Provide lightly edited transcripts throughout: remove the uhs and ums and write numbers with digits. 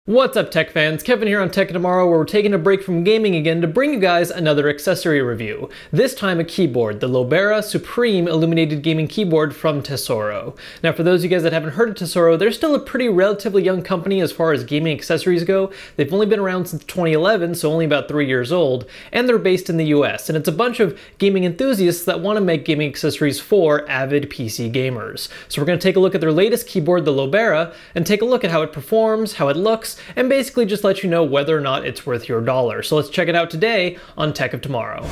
What's up tech fans, Kevin here on Tech Tomorrow, where we're taking a break from gaming again to bring you guys another accessory review. This time a keyboard, the Lobera Supreme Illuminated Gaming Keyboard from Tesoro. Now for those of you guys that haven't heard of Tesoro, they're still a pretty relatively young company as far as gaming accessories go. They've only been around since 2011, so only about 3 years old, and they're based in the US, and it's a bunch of gaming enthusiasts that want to make gaming accessories for avid PC gamers. So we're going to take a look at their latest keyboard, the Lobera, and take a look at how it performs, how it looks, and basically just let you know whether or not it's worth your dollar. So let's check it out today on Tech of Tomorrow.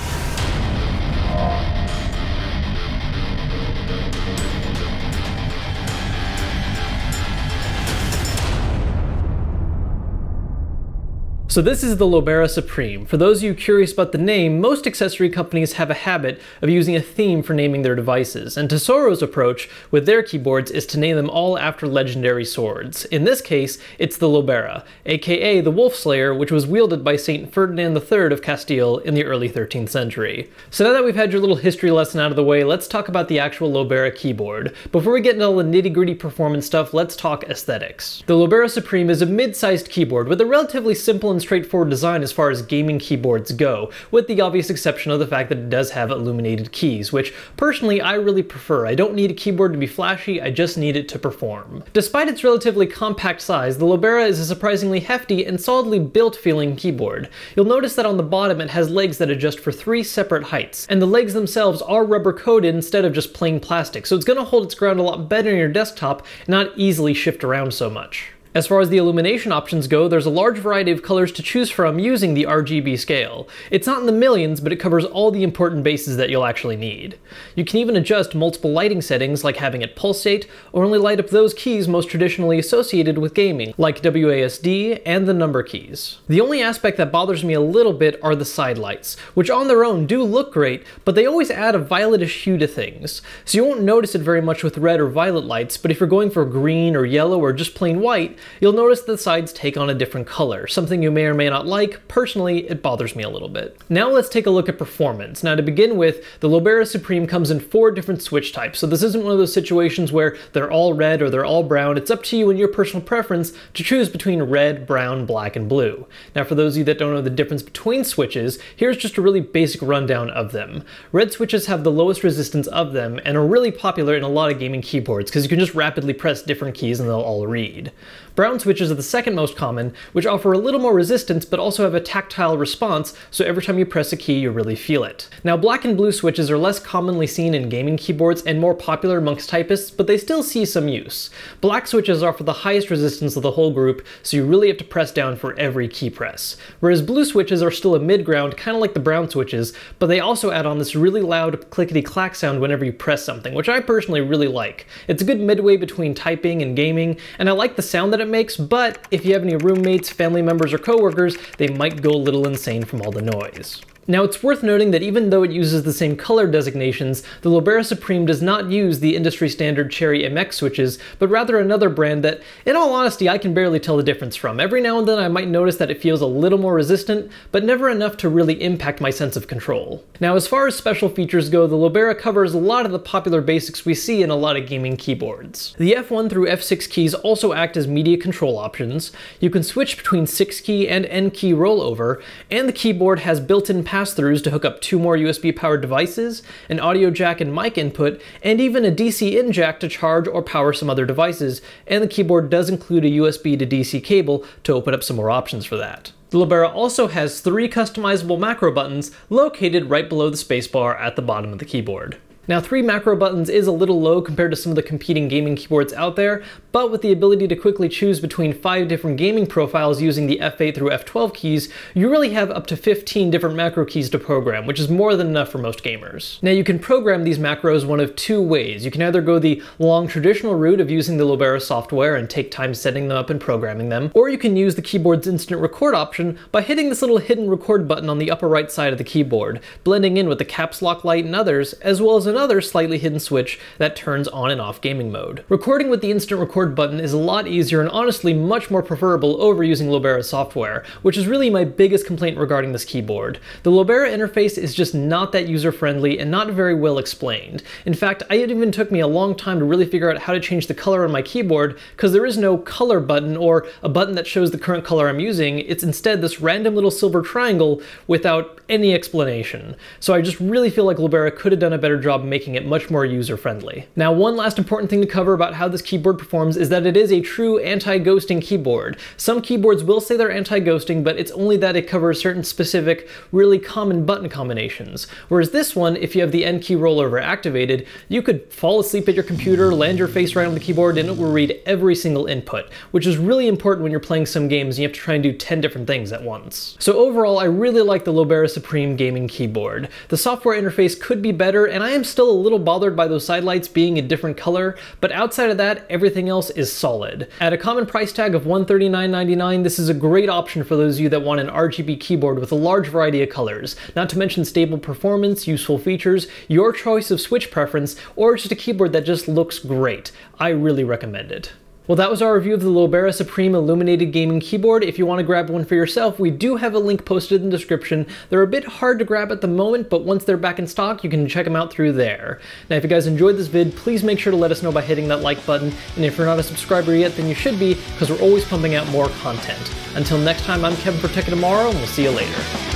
So this is the Lobera Supreme. For those of you curious about the name, most accessory companies have a habit of using a theme for naming their devices, and Tesoro's approach with their keyboards is to name them all after legendary swords. In this case, it's the Lobera, aka the Wolf Slayer, which was wielded by Saint Ferdinand III of Castile in the early 13th century. So now that we've had your little history lesson out of the way, let's talk about the actual Lobera keyboard. Before we get into all the nitty-gritty performance stuff, let's talk aesthetics. The Lobera Supreme is a mid-sized keyboard with a relatively simple and straightforward design as far as gaming keyboards go, with the obvious exception of the fact that it does have illuminated keys, which personally I really prefer. I don't need a keyboard to be flashy, I just need it to perform. Despite its relatively compact size, the Lobera is a surprisingly hefty and solidly built feeling keyboard. You'll notice that on the bottom it has legs that adjust for 3 separate heights, and the legs themselves are rubber coated instead of just plain plastic, so it's going to hold its ground a lot better on your desktop and not easily shift around so much. As far as the illumination options go, there's a large variety of colors to choose from using the RGB scale. It's not in the millions, but it covers all the important bases that you'll actually need. You can even adjust multiple lighting settings, like having it pulsate, or only light up those keys most traditionally associated with gaming, like WASD and the number keys. The only aspect that bothers me a little bit are the side lights, which on their own do look great, but they always add a violetish hue to things. So you won't notice it very much with red or violet lights, but if you're going for green or yellow or just plain white, you'll notice the sides take on a different color, something you may or may not like. Personally, it bothers me a little bit. Now let's take a look at performance. Now to begin with, the Lobera Supreme comes in 4 different switch types, so this isn't one of those situations where they're all red or they're all brown. It's up to you and your personal preference to choose between red, brown, black, and blue. Now for those of you that don't know the difference between switches, here's just a really basic rundown of them. Red switches have the lowest resistance of them and are really popular in a lot of gaming keyboards because you can just rapidly press different keys and they'll all read. Brown switches are the second most common, which offer a little more resistance but also have a tactile response, so every time you press a key you really feel it. Now black and blue switches are less commonly seen in gaming keyboards and more popular amongst typists, but they still see some use. Black switches offer the highest resistance of the whole group, so you really have to press down for every key press. Whereas blue switches are still a mid-ground, kind of like the brown switches, but they also add on this really loud clickety-clack sound whenever you press something, which I personally really like. It's a good midway between typing and gaming, and I like the sound that it makes, but if you have any roommates, family members, or coworkers, they might go a little insane from all the noise. Now it's worth noting that even though it uses the same color designations, the Lobera Supreme does not use the industry standard Cherry MX switches, but rather another brand that, in all honesty, I can barely tell the difference from. Every now and then I might notice that it feels a little more resistant, but never enough to really impact my sense of control. Now as far as special features go, the Lobera covers a lot of the popular basics we see in a lot of gaming keyboards. The F1 through F6 keys also act as media control options. You can switch between 6-key and N-key rollover, and the keyboard has built-in pass-throughs to hook up 2 more USB-powered devices, an audio jack and mic input, and even a DC-in jack to charge or power some other devices, and the keyboard does include a USB to DC cable to open up some more options for that. The Lobera also has 3 customizable macro buttons located right below the spacebar at the bottom of the keyboard. Now 3 macro buttons is a little low compared to some of the competing gaming keyboards out there, but with the ability to quickly choose between 5 different gaming profiles using the F8 through F12 keys, you really have up to 15 different macro keys to program, which is more than enough for most gamers. Now you can program these macros one of 2 ways. You can either go the long traditional route of using the Lobera software and take time setting them up and programming them, or you can use the keyboard's instant record option by hitting this little hidden record button on the upper right side of the keyboard, blending in with the caps lock light and others, as well as another slightly hidden switch that turns on and off gaming mode. Recording with the instant record keyboard button is a lot easier and honestly much more preferable over using Lobera software, which is really my biggest complaint regarding this keyboard. The Lobera interface is just not that user-friendly and not very well explained. In fact, it even took me a long time to really figure out how to change the color on my keyboard because there is no color button or a button that shows the current color I'm using. It's instead this random little silver triangle without any explanation. So I just really feel like Lobera could have done a better job making it much more user-friendly. Now, one last important thing to cover about how this keyboard performs is that it is a true anti-ghosting keyboard. Some keyboards will say they're anti-ghosting, but it's only that it covers certain specific, really common button combinations. Whereas this one, if you have the N key rollover activated, you could fall asleep at your computer, land your face right on the keyboard, and it will read every single input, which is really important when you're playing some games and you have to try and do 10 different things at once. So overall, I really like the Lobera Supreme gaming keyboard. The software interface could be better, and I am still a little bothered by those side lights being a different color, but outside of that, everything else is solid. At a common price tag of $139.99, this is a great option for those of you that want an RGB keyboard with a large variety of colors, not to mention stable performance, useful features, your choice of switch preference, or just a keyboard that just looks great. I really recommend it. Well, that was our review of the Lobera Supreme Illuminated Gaming Keyboard. If you want to grab one for yourself, we do have a link posted in the description. They're a bit hard to grab at the moment, but once they're back in stock, you can check them out through there. Now, if you guys enjoyed this vid, please make sure to let us know by hitting that like button, and if you're not a subscriber yet, then you should be, because we're always pumping out more content. Until next time, I'm Kevin for Tech Tomorrow, and we'll see you later.